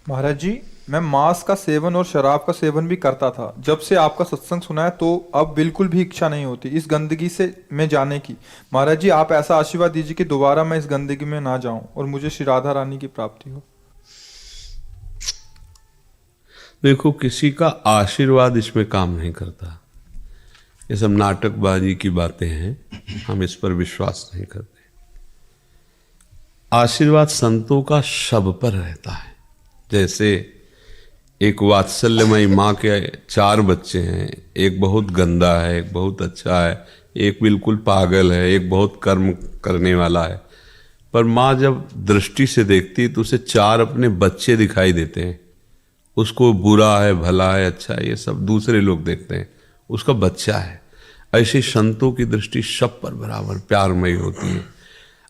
महाराज जी, मैं मांस का सेवन और शराब का सेवन भी करता था। जब से आपका सत्संग सुना है तो अब बिल्कुल भी इच्छा नहीं होती इस गंदगी से मैं जाने की। महाराज जी, आप ऐसा आशीर्वाद दीजिए कि दोबारा मैं इस गंदगी में ना जाऊं और मुझे श्री राधा रानी की प्राप्ति हो। देखो, किसी का आशीर्वाद इसमें काम नहीं करता। ये सब नाटकबाजी की बातें हैं, हम इस पर विश्वास नहीं करते। आशीर्वाद संतों का शब पर रहता है। जैसे एक वात्सल्यमयी माँ के 4 बच्चे हैं, एक बहुत गंदा है, एक बहुत अच्छा है, एक बिल्कुल पागल है, एक बहुत कर्म करने वाला है। पर माँ जब दृष्टि से देखती है तो उसे 4 अपने बच्चे दिखाई देते हैं। उसको बुरा है, भला है, अच्छा है, ये सब दूसरे लोग देखते हैं, उसका बच्चा है। ऐसे संतों की दृष्टि सब पर बराबर प्यारमयी होती है।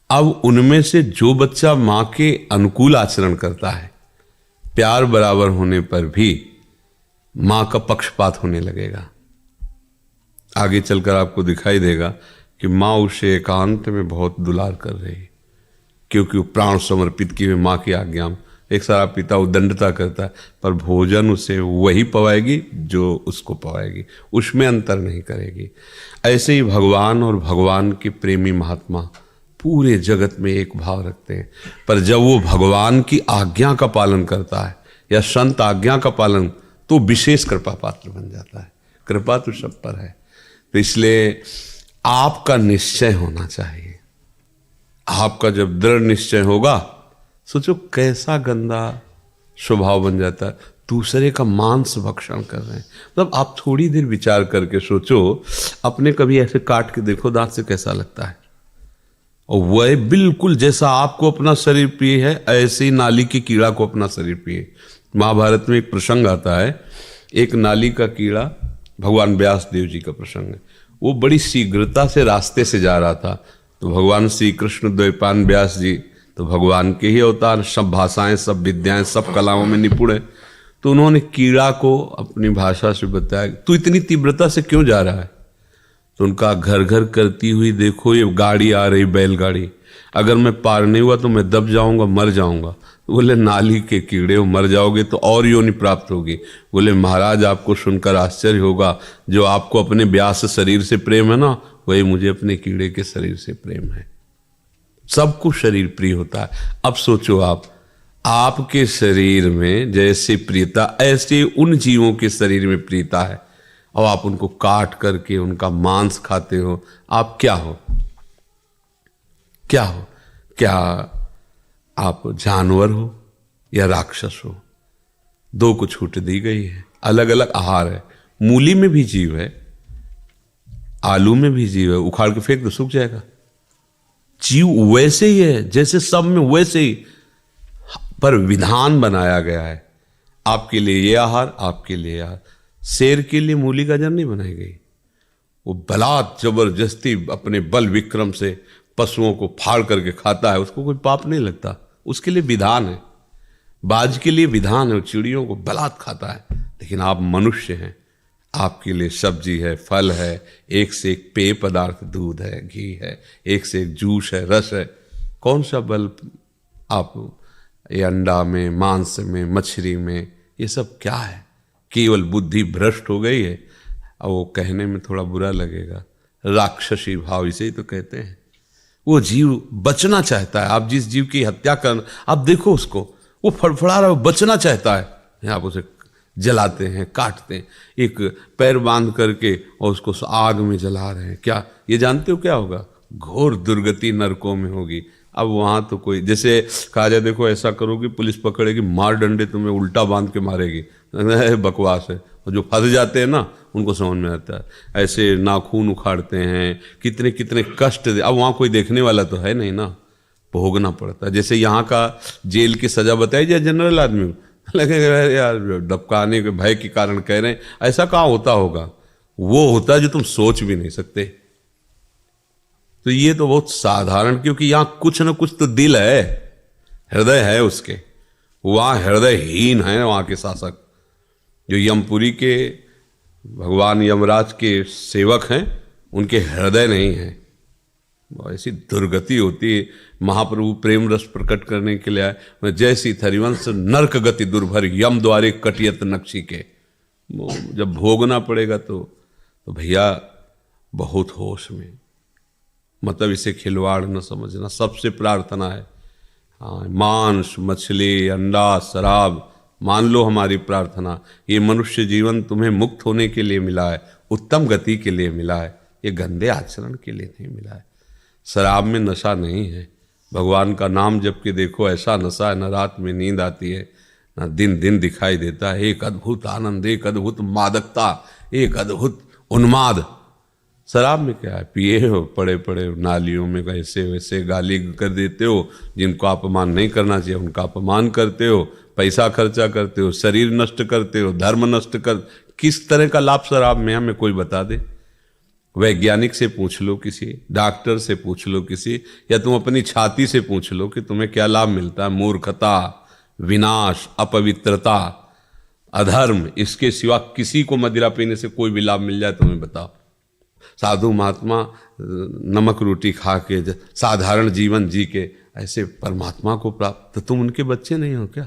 अब उनमें से जो बच्चा माँ के अनुकूल आचरण करता है, प्यार बराबर होने पर भी माँ का पक्षपात होने लगेगा। आगे चलकर आपको दिखाई देगा कि माँ उसे एकांत में बहुत दुलार कर रही है, क्योंकि वो प्राण समर्पित किए हुए माँ की आज्ञा में। एक सारा पिता उदंडता करता है, पर भोजन उसे वही पवाएगी जो उसको पवाएगी, उसमें अंतर नहीं करेगी। ऐसे ही भगवान और भगवान के प्रेमी महात्मा पूरे जगत में एक भाव रखते हैं, पर जब वो भगवान की आज्ञा का पालन करता है या संत आज्ञा का पालन, तो विशेष कृपा पात्र बन जाता है। कृपा तो सब पर है। तो इसलिए आपका निश्चय होना चाहिए। आपका जब दृढ़ निश्चय होगा, सोचो कैसा गंदा स्वभाव बन जाता है। दूसरे का मांस भक्षण कर रहे हैं, मतलब आप थोड़ी देर विचार करके सोचो, अपने कभी ऐसे काट के देखो दांत से कैसा लगता है। और वह बिल्कुल जैसा आपको अपना शरीर प्रिय है, ऐसे ही नाली की कीड़ा को अपना शरीर प्रिय है। महाभारत में एक प्रसंग आता है, एक नाली का कीड़ा, भगवान व्यास देव जी का प्रसंग है। वो बड़ी शीघ्रता से रास्ते से जा रहा था, तो भगवान श्री कृष्ण द्वैपायन व्यास जी तो भगवान के ही अवतार, सब भाषाएं, सब विद्याएं, सब कलाओं में निपुण है। तो उन्होंने कीड़ा को अपनी भाषा से बताया, तू इतनी तीव्रता से क्यों जा रहा है? तो उनका घर घर करती हुई देखो ये गाड़ी आ रही, बैलगाड़ी, अगर मैं पार नहीं हुआ तो मैं दब जाऊंगा, मर जाऊंगा। तो बोले नाली के कीड़े हो, मर जाओगे तो और योनि प्राप्त होगी। बोले महाराज, आपको सुनकर आश्चर्य होगा, जो आपको अपने व्यास शरीर से प्रेम है ना, वही मुझे अपने कीड़े के शरीर से प्रेम है। सबको शरीर प्रिय होता है। अब सोचो आप, आपके शरीर में जैसे प्रियता, ऐसे उन जीवों के शरीर में प्रियता है, और आप उनको काट करके उनका मांस खाते हो। आप क्या हो? क्या हो? क्या आप जानवर हो या राक्षस हो? 2 को छूट दी गई है। अलग अलग आहार है। मूली में भी जीव है, आलू में भी जीव है, उखाड़ के फेंक दो सूख जाएगा। जीव वैसे ही है जैसे सब में, वैसे ही, पर विधान बनाया गया है। आपके लिए ये आहार, आपके लिए आहार। शेर के लिए मूली गाजर नहीं बनाई गई। वो बलात् जबरदस्ती अपने बल विक्रम से पशुओं को फाड़ करके खाता है, उसको कोई पाप नहीं लगता, उसके लिए विधान है। बाज के लिए विधान है, चिड़ियों को बलात् खाता है। लेकिन आप मनुष्य हैं, आपके लिए सब्जी है, फल है, एक से एक पेय पदार्थ, दूध है, घी है, एक से एक जूस है, रस है। कौन सा बल आप ये अंडा में, मांस में, मछली में, ये सब क्या है? केवल बुद्धि भ्रष्ट हो गई है। अब वो कहने में थोड़ा बुरा लगेगा, राक्षसी भाव इसे ही तो कहते हैं। वो जीव बचना चाहता है। आप जिस जीव की हत्या कर, आप देखो उसको, वो फड़फड़ा रहा है, बचना चाहता है। आप उसे जलाते हैं, काटते हैं, एक पैर बांध करके और उसको आग में जला रहे हैं। क्या ये जानते हो क्या होगा? घोर दुर्गति नरकों में होगी। अब वहां तो कोई, जैसे कहा जाए, देखो ऐसा करोगे पुलिस पकड़ेगी, मार डंडे तुम्हें उल्टा बांध के मारेगी, बकवास है। और जो फंस जाते हैं ना, उनको समझ में आता है। ऐसे नाखून उखाड़ते हैं, कितने कितने कष्ट। अब वहाँ कोई देखने वाला तो है नहीं ना, भोगना पड़ता है। जैसे यहाँ का जेल की सजा बताई जाए जनरल आदमी, लगेगा यार डबकाने के भय के कारण कह रहे हैं। ऐसा कहाँ होता होगा? वो होता है जो तुम सोच भी नहीं सकते। तो ये तो बहुत साधारण, क्योंकि यहां कुछ ना कुछ तो दिल है, हृदय है उसके। वहां हृदयहीन है वहां के शासक। जो यमपुरी के भगवान यमराज के सेवक हैं, उनके हृदय नहीं है। ऐसी दुर्गति होती है। महाप्रभु प्रेम रस प्रकट करने के लिए आए, मैं जैसी थरिवंश नरक गति दुर्भर यम द्वारे कटियत नक्शी के। वो जब भोगना पड़ेगा तो भैया बहुत होश में, मतलब इसे खिलवाड़ न समझना। सबसे प्रार्थना है, हाँ, मांस मछली अंडा शराब मान लो हमारी प्रार्थना, ये मनुष्य जीवन तुम्हें मुक्त होने के लिए मिला है, उत्तम गति के लिए मिला है, ये गंदे आचरण के लिए नहीं मिला है। शराब में नशा नहीं है, भगवान का नाम जप के देखो ऐसा नशा है, न रात में नींद आती है न दिन दिन दिखाई देता है। एक अद्भुत आनंद, एक अद्भुत मादकता, एक अद्भुत उन्माद। शराब में क्या है, पिए हो पड़े पड़े नालियों में ऐसे वैसे गाली कर देते हो, जिनको अपमान नहीं करना चाहिए उनका अपमान करते हो, पैसा खर्चा करते हो, शरीर नष्ट करते हो, धर्म नष्ट कर। किस तरह का लाभ शराब में हमें कोई बता दे। वैज्ञानिक से पूछ लो, किसी डॉक्टर से पूछ लो, किसी, या तुम अपनी छाती से पूछ लो कि तुम्हें क्या लाभ मिलता है। मूर्खता, विनाश, अपवित्रता, अधर्म, इसके सिवा किसी को मदिरा पीने से कोई भी लाभ मिल जाए तुम्हें बताओ। साधु महात्मा नमक रोटी खा के साधारण जीवन जी के ऐसे परमात्मा को प्राप्त, तो तुम उनके बच्चे नहीं हो क्या?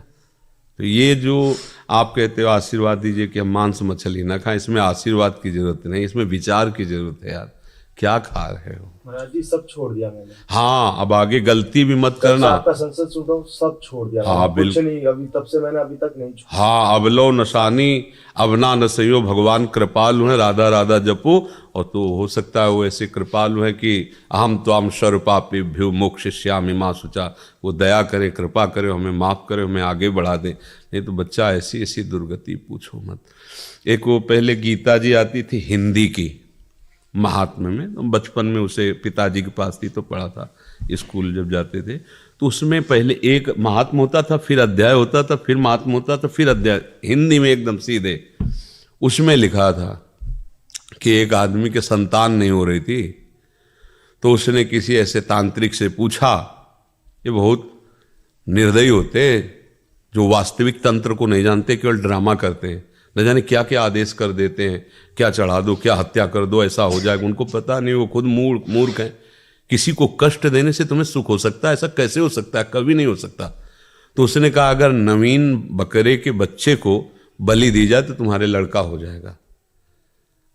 तो ये जो आप कहते हो आशीर्वाद दीजिए कि हम मांस मछली ना खाएं, इसमें आशीर्वाद की जरूरत नहीं, इसमें विचार की जरूरत है यार। क्या खा रहे हो? महाराज जी सब छोड़ दिया मैंने। हाँ, अब आगे गलती भी मत करना। आपका संसद सुन रहा हूँ, सब छोड़ दिया। हाँ कुछ नहीं, अभी तब से मैंने अभी तक नहीं छोड़ा। हाँ, अब लो नशानी अब ना नसइयो, भगवान कृपालु है, राधा राधा जपो। और तो हो सकता है वो ऐसे कृपालु है कि अहम त्वाम सर्वपापेभ्यो मोक्षयिष्यामि मा शुचा, वो दया करे, कृपा करे, हमें माफ करे, हमें आगे बढ़ा दे। नहीं तो बच्चा ऐसी ऐसी दुर्गति पूछो मत। एक वो पहले गीता जी आती थी हिंदी की, महात्म्य में, तो बचपन में उसे पिताजी के पास थी तो पढ़ा था, स्कूल जब जाते थे तो उसमें पहले एक महात्म होता था, फिर अध्याय होता था, फिर महात्म होता था, फिर अध्याय, हिंदी में एकदम सीधे। उसमें लिखा था कि एक आदमी के संतान नहीं हो रही थी, तो उसने किसी ऐसे तांत्रिक से पूछा, ये बहुत निर्दयी होते जो वास्तविक तंत्र को नहीं जानते, केवल ड्रामा करते हैं, न जाने क्या क्या आदेश कर देते हैं, क्या चढ़ा दो, क्या हत्या कर दो, ऐसा हो जाएगा, उनको पता नहीं, वो खुद मूर्ख हैं। किसी को कष्ट देने से तुम्हें सुख हो सकता है? ऐसा कैसे हो सकता है? कभी नहीं हो सकता। तो उसने कहा अगर नवीन बकरे के बच्चे को बलि दी जाए तो तुम्हारे लड़का हो जाएगा।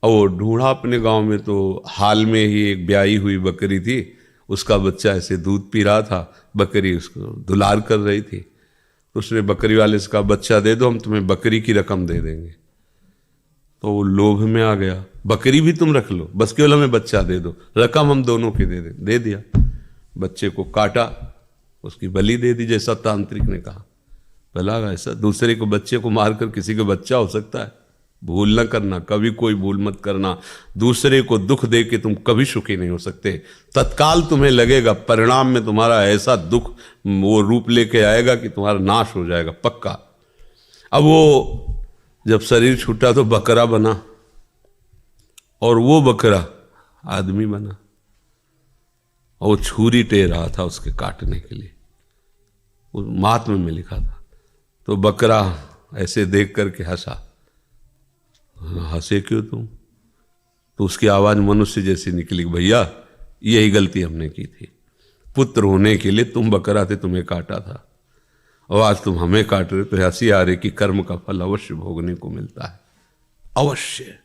और वो ढूंढा अपने गांव में, तो हाल में ही एक ब्याई हुई बकरी थी, उसका बच्चा ऐसे दूध पी रहा था, बकरी उसको दुलार कर रही थी, तो उसने बकरी वाले से कहा बच्चा दे दो, हम तुम्हें बकरी की रकम दे देंगे। तो वो लोभ में आ गया, बकरी भी तुम रख लो, बस केवल हमें बच्चा दे दो, रकम हम दोनों की दे दिया। बच्चे को काटा, उसकी बलि दे दी जैसा तांत्रिक ने कहा। भला ऐसा दूसरे को बच्चे को मारकर किसी का बच्चा हो सकता है? भूल न करना, कभी कोई भूल मत करना। दूसरे को दुख दे के तुम कभी सुखी नहीं हो सकते। तत्काल तुम्हें लगेगा, परिणाम में तुम्हारा ऐसा दुख वो रूप लेके आएगा कि तुम्हारा नाश हो जाएगा पक्का। अब वो जब शरीर छूटा तो बकरा बना, और वो बकरा आदमी बना, और वो छुरी टेर रहा था उसके काटने के लिए, वो महात्म्य में लिखा था। तो बकरा ऐसे देख करके हंसा। हंसे क्यों तुम? तो उसकी आवाज मनुष्य जैसी निकली, भैया यही गलती हमने की थी, पुत्र होने के लिए तुम बकरा थे, तुम्हें काटा था, और आज तुम हमें काट रहे, तो हंसी आ रही कि कर्म का फल अवश्य भोगने को मिलता है। अवश्य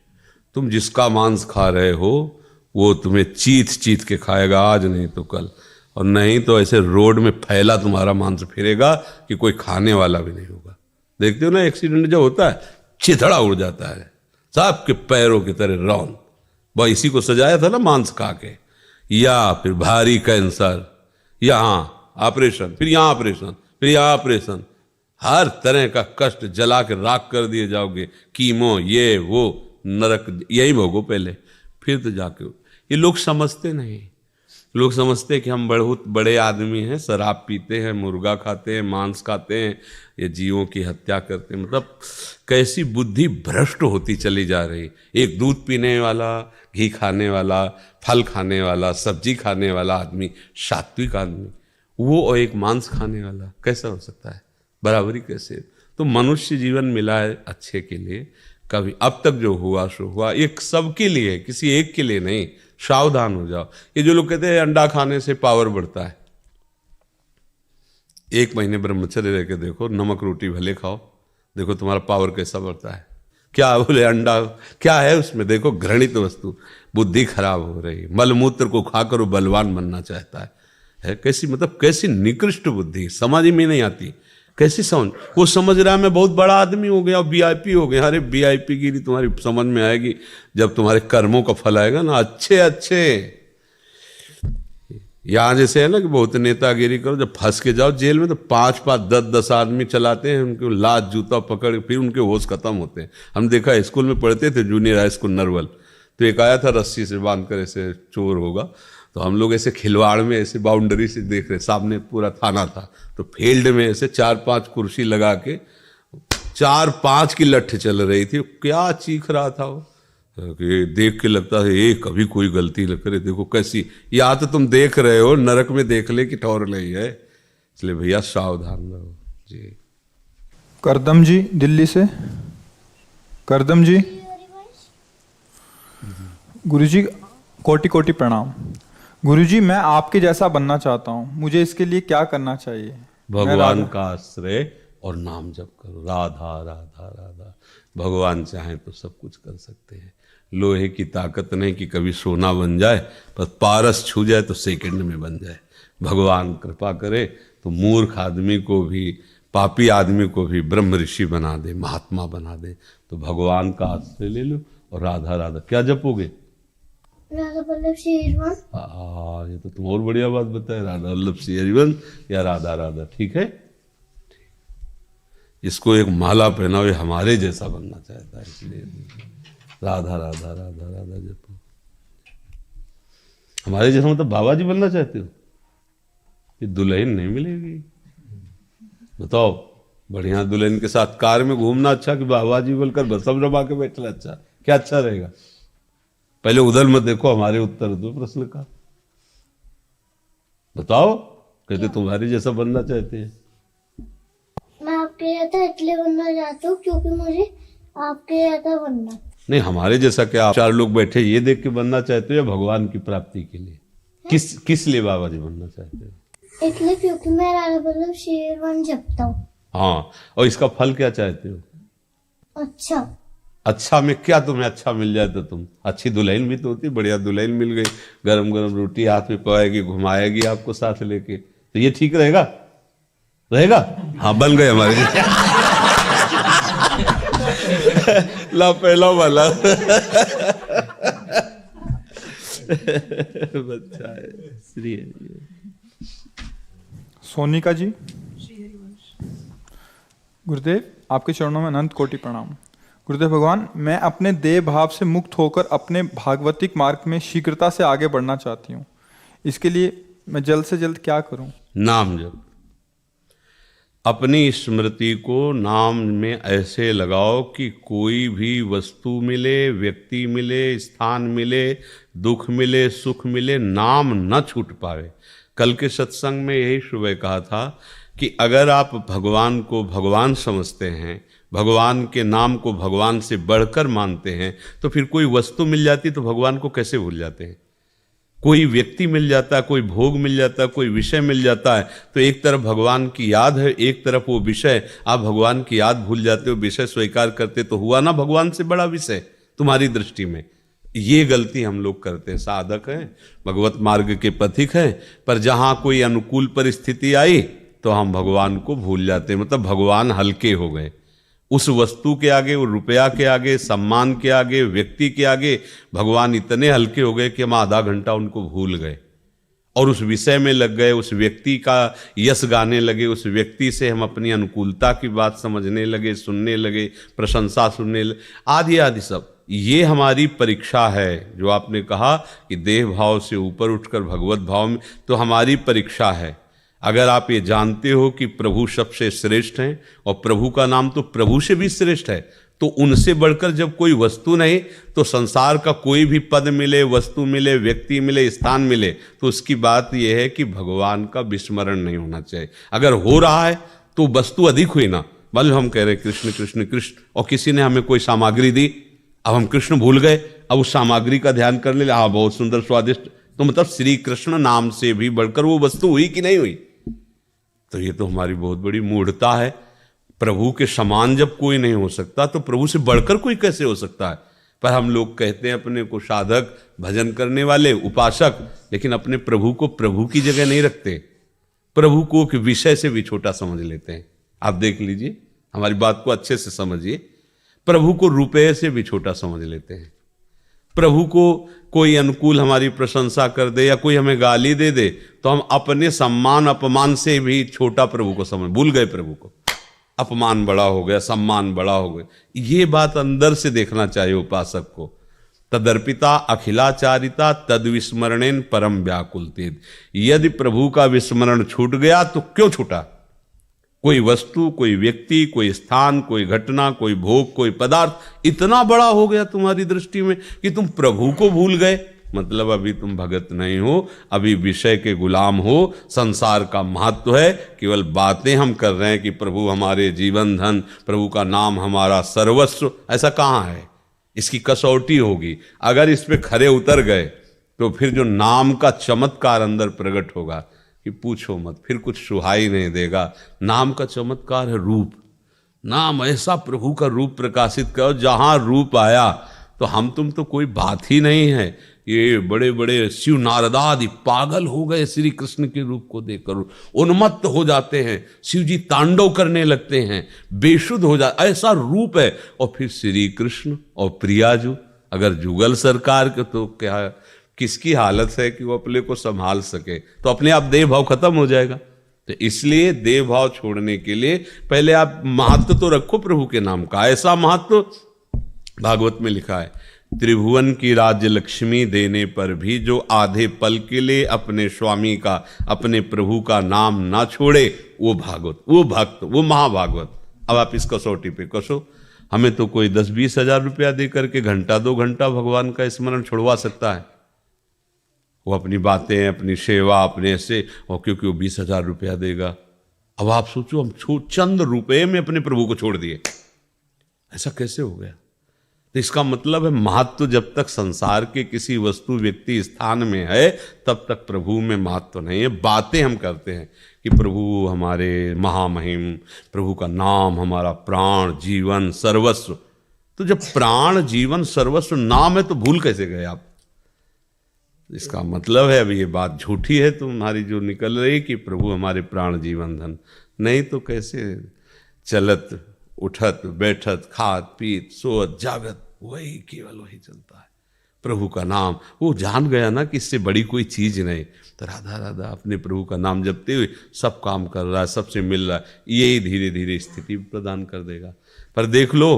तुम जिसका मांस खा रहे हो वो तुम्हें चीत चीत के खाएगा, आज नहीं तो कल, और नहीं तो ऐसे रोड में फैला तुम्हारा मांस फिरेगा कि कोई खाने वाला भी नहीं होगा। देखते हो ना एक्सीडेंट जो होता है, चिथड़ा उड़ जाता है, सबके पैरों की तरह रौन। वह इसी को सजाया था ना मांस खा के। या फिर भारी कैंसर, यहाँ ऑपरेशन, फिर यहाँ ऑपरेशन, फिर यहाँ ऑपरेशन, हर तरह का कष्ट जला के राख कर दिए जाओगे। कीमो, ये वो, नरक यही भोगो पहले, फिर तो जाके। ये लोग समझते नहीं। लोग समझते हैं कि हम बहुत बड़े आदमी हैं, शराब पीते हैं, मुर्गा खाते हैं, मांस खाते हैं, ये जीवों की हत्या करते हैं। मतलब कैसी बुद्धि भ्रष्ट होती चली जा रही। एक दूध पीने वाला, घी खाने वाला, फल खाने वाला, सब्जी खाने वाला आदमी, सात्विक आदमी, वो और एक मांस खाने वाला, कैसा हो सकता है? बराबरी कैसे? तो मनुष्य जीवन मिला है अच्छे के लिए, कभी अब तक जो हुआ सो हुआ, एक सबके लिए, किसी एक के लिए नहीं, सावधान हो जाओ। ये जो लोग कहते हैं अंडा खाने से पावर बढ़ता है, 1 महीने ब्रह्मचर्य रह के देखो, नमक रोटी भले खाओ, देखो तुम्हारा पावर कैसा बढ़ता है। क्या बोले अंडा क्या है उसमें, देखो घृणित वस्तु, बुद्धि खराब हो रही, मलमूत्र को खाकर वो बलवान बनना चाहता है कैसी, मतलब कैसी निकृष्ट बुद्धि, समझ में नहीं आती। कैसी समझ, वो समझ रहा है मैं बहुत बड़ा आदमी हो गया, वीआईपी हो गया। अरे वीआईपी गिरी तुम्हारी समझ में आएगी जब तुम्हारे कर्मों का फल आएगा ना, अच्छे अच्छे। यहाँ जैसे है ना कि बहुत नेतागिरी करो, जब फंस के जाओ जेल में तो 5-5, 10-10 आदमी चलाते हैं, उनके लात जूता पकड़, फिर उनके होश खत्म होते हैं। हम देखा स्कूल में पढ़ते थे, जूनियर हाई स्कूल नरवल, तो एक आया था रस्सी से बांध कर, ऐसे चोर होगा, तो हम लोग ऐसे खिलवाड़ में ऐसे बाउंड्री से देख रहे, सामने पूरा थाना था, तो फील्ड में ऐसे 4-5 कुर्सी लगा के 4-5 की लठ चल रही थी। क्या चीख रहा था वो, कि देख के लगता है ये कभी कोई गलती न करे। देखो कैसी, या तो तुम देख रहे हो नरक में देख ले कि ठौर नहीं है, इसलिए भैया सावधान रहो जी। करदम जी दिल्ली से। करदम जी, गुरुजी कोटि कोटि प्रणाम। गुरुजी मैं आपके जैसा बनना चाहता हूँ, मुझे इसके लिए क्या करना चाहिए? भगवान का आश्रय और नाम जप करो, राधा राधा राधा। भगवान चाहे तो सब कुछ कर सकते हैं। लोहे की ताकत नहीं कि कभी सोना बन जाए, पर पारस छू जाए तो सेकंड में बन जाए। भगवान कृपा करे तो मूर्ख आदमी को भी, पापी आदमी को भी ब्रह्म ऋषि बना दे, महात्मा बना दे। तो भगवान का आश्रय ले लो और राधा राधा। क्या जपोगे? राधा वल्लभ श्री हरिवंश। ये तो तुम और बढ़िया बात बताए, राधा वल्लभ श्री हरिवंश या राधा राधा। ठीक है, इसको एक माला पहनाओ, ये हमारे जैसा बनना चाहता है, इसलिए राधा राधा राधा राधा जपो। हमारे जैसा मतलब बाबा जी बनना चाहते हो? ये दुल्हन नहीं मिलेगी। बताओ, बढ़िया दुल्हन के साथ कार में घूमना अच्छा कि बाबा जी बोलकर बसम रबा के बैठना अच्छा? क्या अच्छा रहेगा? पहले उधर मत देखो, हमारे उत्तर दो प्रश्न का। बताओ, कहते तुम्हारे जैसा बनना चाहते हैं। मैं आपके जैसा इसलिए बनना चाहता हूँ क्योंकि मुझे आपके जैसा बनना। नहीं, हमारे जैसा क्या आप 4 लोग बैठे ये देख के बनना चाहते हो या भगवान की प्राप्ति के लिए? किस लिए बाबा जी बनना चाहते हो? इसलिए क्योंकि मैं राधा वल्लभ श्री हरिवंश जपता हूँ। हाँ, और इसका फल क्या चाहते हो? अच्छा। अच्छा में क्या तुम्हें अच्छा मिल जाए तो तुम अच्छी दुल्हन भी तो होती, बढ़िया दुल्हन मिल गई, गरम गरम रोटी हाथ में पकाएगी, घुमाएगी आपको साथ लेके, तो ये ठीक रहेगा? रहेगा? हाँ, बन गए हमारे ला पहला वाला बच्चा है। श्री सोनिका जी। गुरुदेव आपके चरणों में अनंत कोटि प्रणाम। गुरुदेव भगवान, मैं अपने देह भाव से मुक्त होकर अपने भागवतिक मार्ग में शीघ्रता से आगे बढ़ना चाहती हूँ। इसके लिए मैं जल्द से जल्द क्या करूं? नाम जप। अपनी स्मृति को नाम में ऐसे लगाओ कि कोई भी वस्तु मिले, व्यक्ति मिले, स्थान मिले, दुख मिले, सुख मिले, नाम न छूट पावे। कल के सत्संग में यही सुबह कहा था कि अगर आप भगवान को भगवान समझते हैं, भगवान के नाम को भगवान से बढ़कर मानते हैं, तो फिर कोई वस्तु मिल जाती तो भगवान को कैसे भूल जाते हैं? कोई व्यक्ति मिल जाता, कोई भोग मिल जाता, कोई विषय मिल जाता है, तो एक तरफ भगवान की याद है, एक तरफ वो विषय, आप भगवान की याद भूल जाते हो, विषय स्वीकार करते, तो हुआ ना भगवान से बड़ा विषय तुम्हारी दृष्टि में। ये गलती हम लोग करते हैं। साधक हैं, भगवत मार्ग के पथिक हैं, पर जहाँ कोई अनुकूल परिस्थिति आई तो हम भगवान को भूल जाते हैं, मतलब भगवान हल्के हो गए। उस वस्तु के आगे, वो रुपया के आगे, सम्मान के आगे, व्यक्ति के आगे भगवान इतने हल्के हो गए कि हम आधा घंटा उनको भूल गए और उस विषय में लग गए, उस व्यक्ति का यश गाने लगे, उस व्यक्ति से हम अपनी अनुकूलता की बात समझने लगे, सुनने लगे, प्रशंसा सुनने लगे, आदि आदि सब। ये हमारी परीक्षा है। जो आपने कहा कि देह भाव से ऊपर उठकर भगवत भाव में, तो हमारी परीक्षा है। अगर आप ये जानते हो कि प्रभु सबसे श्रेष्ठ हैं और प्रभु का नाम तो प्रभु से भी श्रेष्ठ है, तो उनसे बढ़कर जब कोई वस्तु नहीं, तो संसार का कोई भी पद मिले, वस्तु मिले, व्यक्ति मिले, स्थान मिले, तो उसकी बात यह है कि भगवान का विस्मरण नहीं होना चाहिए। अगर हो रहा है तो वस्तु अधिक हुई ना, मतलब हम कह रहे कृष्ण कृष्ण कृष्ण और किसी ने हमें कोई सामग्री दी, अब हम कृष्ण भूल गए, अब उस सामग्री का ध्यान करने लगे, हाँ बहुत सुंदर स्वादिष्ट, तो मतलब श्री कृष्ण नाम से भी बढ़कर वो वस्तु हुई कि नहीं हुई? तो ये तो हमारी बहुत बड़ी मूढ़ता है। प्रभु के समान जब कोई नहीं हो सकता तो प्रभु से बढ़कर कोई कैसे हो सकता है? पर हम लोग कहते हैं अपने को साधक, भजन करने वाले, उपासक, लेकिन अपने प्रभु को प्रभु की जगह नहीं रखते, प्रभु को एक विषय से भी छोटा समझ लेते हैं। आप देख लीजिए, हमारी बात को अच्छे से समझिए, प्रभु को रुपये से भी छोटा समझ लेते हैं। प्रभु को कोई अनुकूल हमारी प्रशंसा कर दे या कोई हमें गाली दे दे तो हम अपने सम्मान अपमान से भी छोटा प्रभु को समझ, भूल गए प्रभु को। अपमान बड़ा हो गया, सम्मान बड़ा हो गया, ये बात अंदर से देखना चाहिए उपासक को। तदर्पिता अखिलाचारिता तद विस्मरणेन परम व्याकुलतेद। यदि प्रभु का विस्मरण छूट गया तो क्यों छूटा? कोई वस्तु, कोई व्यक्ति, कोई स्थान, कोई घटना, कोई भोग, कोई पदार्थ इतना बड़ा हो गया तुम्हारी दृष्टि में कि तुम प्रभु को भूल गए। मतलब अभी तुम भगत नहीं हो, अभी विषय के गुलाम हो, संसार का महत्व है, केवल बातें हम कर रहे हैं कि प्रभु हमारे जीवन धन, प्रभु का नाम हमारा सर्वस्व। ऐसा कहाँ है? इसकी कसौटी होगी। अगर इस पे खरे उतर गए तो फिर जो नाम का चमत्कार अंदर प्रकट होगा कि पूछो मत, फिर कुछ सुहाई नहीं देगा। नाम का चमत्कार है रूप। नाम ऐसा प्रभु का रूप प्रकाशित करो, जहां रूप आया तो हम तुम तो कोई बात ही नहीं है। ये बड़े बड़े शिव नारदादि पागल हो गए श्री कृष्ण के रूप को देखकर, उन्मत्त हो जाते हैं, शिव जी तांडव करने लगते हैं, बेशुद्ध हो जाते, ऐसा रूप है। और फिर श्री कृष्ण और प्रियाजू, अगर जुगल सरकार के तो क्या किसकी हालत है कि वो अपने को संभाल सके? तो अपने आप देह भाव खत्म हो जाएगा। तो इसलिए देह भाव छोड़ने के लिए पहले आप महत्व तो रखो प्रभु के नाम का। ऐसा महत्व भागवत में लिखा है, त्रिभुवन की राज्य लक्ष्मी देने पर भी जो आधे पल के लिए अपने स्वामी का, अपने प्रभु का नाम ना छोड़े, वो भागवत, वो भक्त, वो महाभागवत। अब आप इस कसौटी पे कसो। हमें तो कोई 10-20 हजार रुपया दे करके घंटा 2 घंटा भगवान का स्मरण छुड़वा सकता है। वो अपनी बातें, अपनी सेवा, अपने से, और क्योंकि वो 20,000 रुपया देगा। अब आप सोचो, हम चंद रुपए में अपने प्रभु को छोड़ दिए, ऐसा कैसे हो गया? तो इसका मतलब है महत्व जब तक संसार के किसी वस्तु, व्यक्ति, स्थान में है तब तक प्रभु में महत्व नहीं है। बातें हम करते हैं कि प्रभु हमारे महामहिम, प्रभु का नाम हमारा प्राण, जीवन, सर्वस्व। तो जब प्राण, जीवन, सर्वस्व नाम है तो भूल कैसे गए आप? इसका मतलब है अब ये बात झूठी है तुम्हारी जो निकल रही कि प्रभु हमारे प्राण, जीवन, धन। नहीं तो कैसे? चलत, उठत, बैठत, खात, पीत, सोत, जागत, वही केवल वही चलता है। प्रभु का नाम, वो जान गया ना कि इससे बड़ी कोई चीज नहीं। तो राधा राधा अपने प्रभु का नाम जपते हुए सब काम कर रहा है, सबसे मिल रहा है, यही धीरे धीरे स्थिति प्रदान कर देगा। पर देख लो,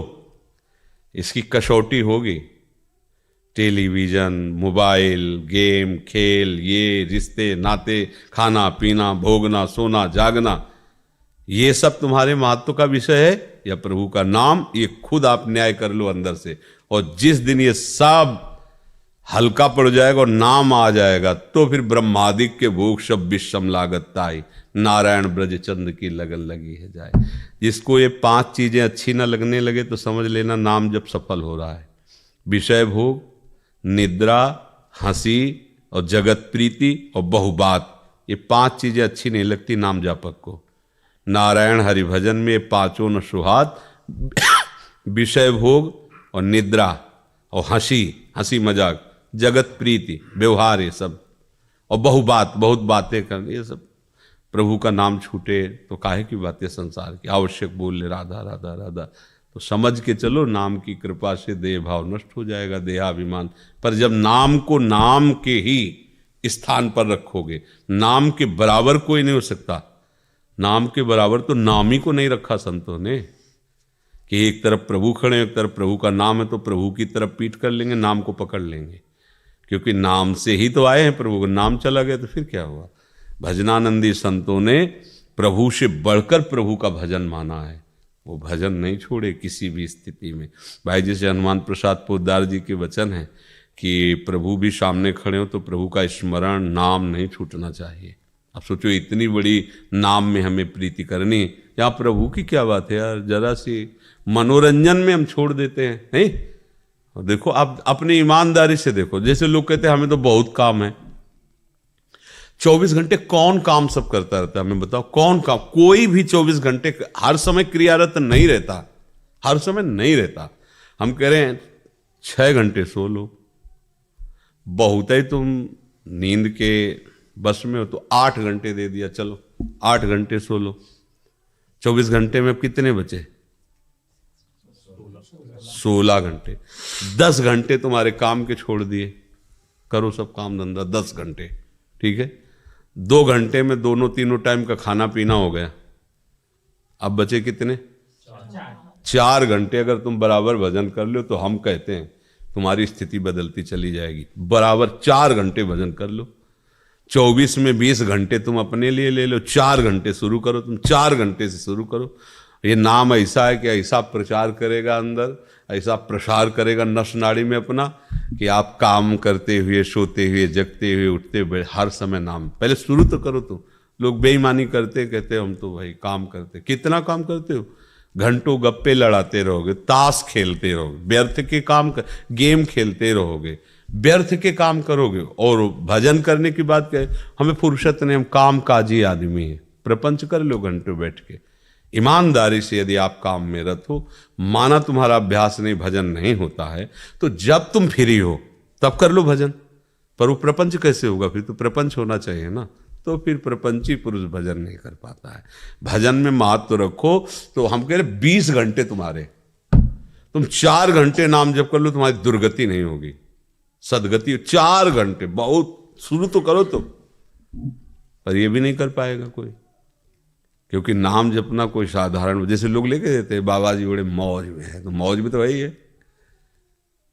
इसकी कसौटी होगी। टेलीविजन, मोबाइल, गेम, खेल, ये रिश्ते, नाते, खाना पीना, भोगना, सोना, जागना, ये सब तुम्हारे महत्व का विषय है या प्रभु का नाम? ये खुद आप न्याय कर लो अंदर से। और जिस दिन ये सब हल्का पड़ जाएगा और नाम आ जाएगा तो फिर ब्रह्मादिक के भोग सब विषम लागत ताई, नारायण ब्रज चंद की लगन लगी है जाए। जिसको ये 5 चीजें अच्छी ना लगने लगे तो समझ लेना नाम जब सफल हो रहा है। विषय भोग, निद्रा, हंसी और जगत प्रीति और बहुबात, ये 5 चीजें अच्छी नहीं लगती नाम जापक को। नारायण हरिभजन में 5 न सुहात, विषय भोग और निद्रा और हंसी मजाक, जगत प्रीति, व्यवहार, ये सब, और बहुबात, बहुत बातें करनी, ये सब। प्रभु का नाम छूटे तो काहे की बातें संसार की? आवश्यक बोल ले राधा राधा राधा, तो समझ के चलो नाम की कृपा से देह भाव नष्ट हो जाएगा, देहाभिमान। पर जब नाम को नाम के ही स्थान पर रखोगे, नाम के बराबर कोई नहीं हो सकता। नाम के बराबर तो नाम ही को नहीं रखा संतों ने कि एक तरफ प्रभु खड़े, एक तरफ प्रभु का नाम है तो प्रभु की तरफ पीठ कर लेंगे, नाम को पकड़ लेंगे। क्योंकि नाम से ही तो आए हैं प्रभु को, नाम चला गया तो फिर क्या हुआ? भजनानंदी संतों ने प्रभु से बढ़कर प्रभु का भजन माना है, वो भजन नहीं छोड़े किसी भी स्थिति में। भाई जैसे हनुमान प्रसाद पोद्दार जी के वचन है कि प्रभु भी सामने खड़े हो तो प्रभु का स्मरण, नाम नहीं छूटना चाहिए। अब सोचो, इतनी बड़ी नाम में हमें प्रीति करनी, यहाँ प्रभु की क्या बात है यार? जरा सी मनोरंजन में हम छोड़ देते हैं, नहीं? और देखो आप अपनी ईमानदारी से देखो, जैसे लोग कहते हैं हमें तो बहुत काम है, 24 घंटे कौन काम सब करता रहता है? हमें बताओ कौन काम? कोई भी 24 घंटे हर समय क्रियारत नहीं रहता, हर समय नहीं रहता। हम कह रहे हैं 6 घंटे सो लो, बहुत है तुम नींद के बस में हो तो 8 घंटे दे दिया, चलो 8 घंटे सो लो। 24 घंटे में अब कितने बचे? 16 घंटे। 10 घंटे तुम्हारे काम के छोड़ दिए, करो सब काम धंधा 10 घंटे, ठीक है। 2 घंटे में दोनों तीनों टाइम का खाना पीना हो गया, अब बचे कितने? 4 घंटे। अगर तुम बराबर भजन कर लो तो हम कहते हैं तुम्हारी स्थिति बदलती चली जाएगी। बराबर 4 घंटे भजन कर लो, 24 में 20 घंटे तुम अपने लिए ले लो, 4 घंटे शुरू करो, तुम 4 घंटे से शुरू करो। ये नाम ऐसा है कि ऐसा प्रचार करेगा अंदर, ऐसा प्रसार करेगा नस नाड़ी में अपना, कि आप काम करते हुए, सोते हुए, जगते हुए, उठते हुए हर समय नाम। पहले शुरू तो करो तुम। लोग बेईमानी करते, कहते हम तो भाई काम करते। कितना काम करते हो? घंटों गप्पे लड़ाते रहोगे, ताश खेलते रहोगे, व्यर्थ के काम गेम खेलते रहोगे, व्यर्थ के काम करोगे। और भजन करने की बात कहे, हमें फुर्सत नहीं, हम काम काजी आदमी हैं। प्रपंच कर लो घंटों बैठ के। ईमानदारी से यदि आप काम में रत हो, माना तुम्हारा अभ्यास नहीं, भजन नहीं होता है, तो जब तुम फ्री हो तब कर लो भजन। पर वो प्रपंच कैसे होगा? फिर तो प्रपंच होना चाहिए ना, तो फिर प्रपंची पुरुष भजन नहीं कर पाता है। भजन में महत्व रखो। तो हम कह रहे 20 घंटे तुम्हारे, तुम 4 घंटे नाम जप कर लो, तुम्हारी दुर्गति नहीं होगी, सदगति। 4 घंटे बहुत, शुरू तो करो तुम। पर ये भी नहीं कर पाएगा कोई, क्योंकि नाम जपना कोई साधारण, जैसे लोग लेके देते हैं बाबा जी बड़े मौज में है, तो मौज में तो वही है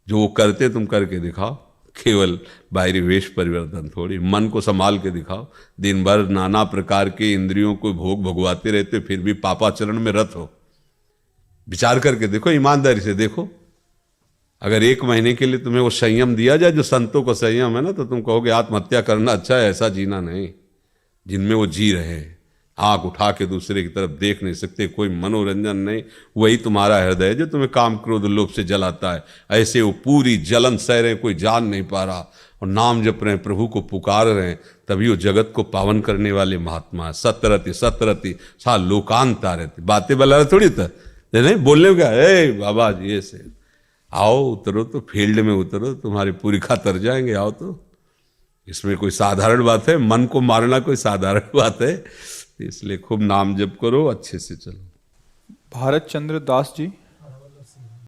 जो वो करते, तुम करके दिखाओ। केवल बाहरी वेश परिवर्तन थोड़ी, मन को संभाल के दिखाओ। दिन भर नाना प्रकार के इंद्रियों को भोग भगवाते रहते, फिर भी पापाचरण में रत हो। विचार करके देखो, ईमानदारी से देखो। अगर 1 महीने के लिए तुम्हें वो संयम दिया जाए जो संतों का संयम है ना, तो तुम कहोगे आत्महत्या करना अच्छा है। ऐसा जीना नहीं जिनमें वो जी रहे हैं, आंख उठा के दूसरे की तरफ देख नहीं सकते, कोई मनोरंजन नहीं। वही तुम्हारा हृदय है जो तुम्हें काम क्रोध लोभ से जलाता है। ऐसे वो पूरी जलन सह रहे, कोई जान नहीं पा रहा, और नाम जप रहे हैं, प्रभु को पुकार रहे हैं, तभी वो जगत को पावन करने वाले महात्मा है। सतरति सतरति सा लोकांता रहती, बातें बला थोड़ी था नहीं, बोलने का ए बाबा जी ऐसे आओ, उतरो तो फील्ड में उतरो, तुम्हारी पूरी खा तर जाएंगे, आओ तो। इसमें कोई साधारण बात है? मन को मारना कोई साधारण बात है? इसलिए खूब नाम जप करो, अच्छे से चलो। भारत चंद्र दास जी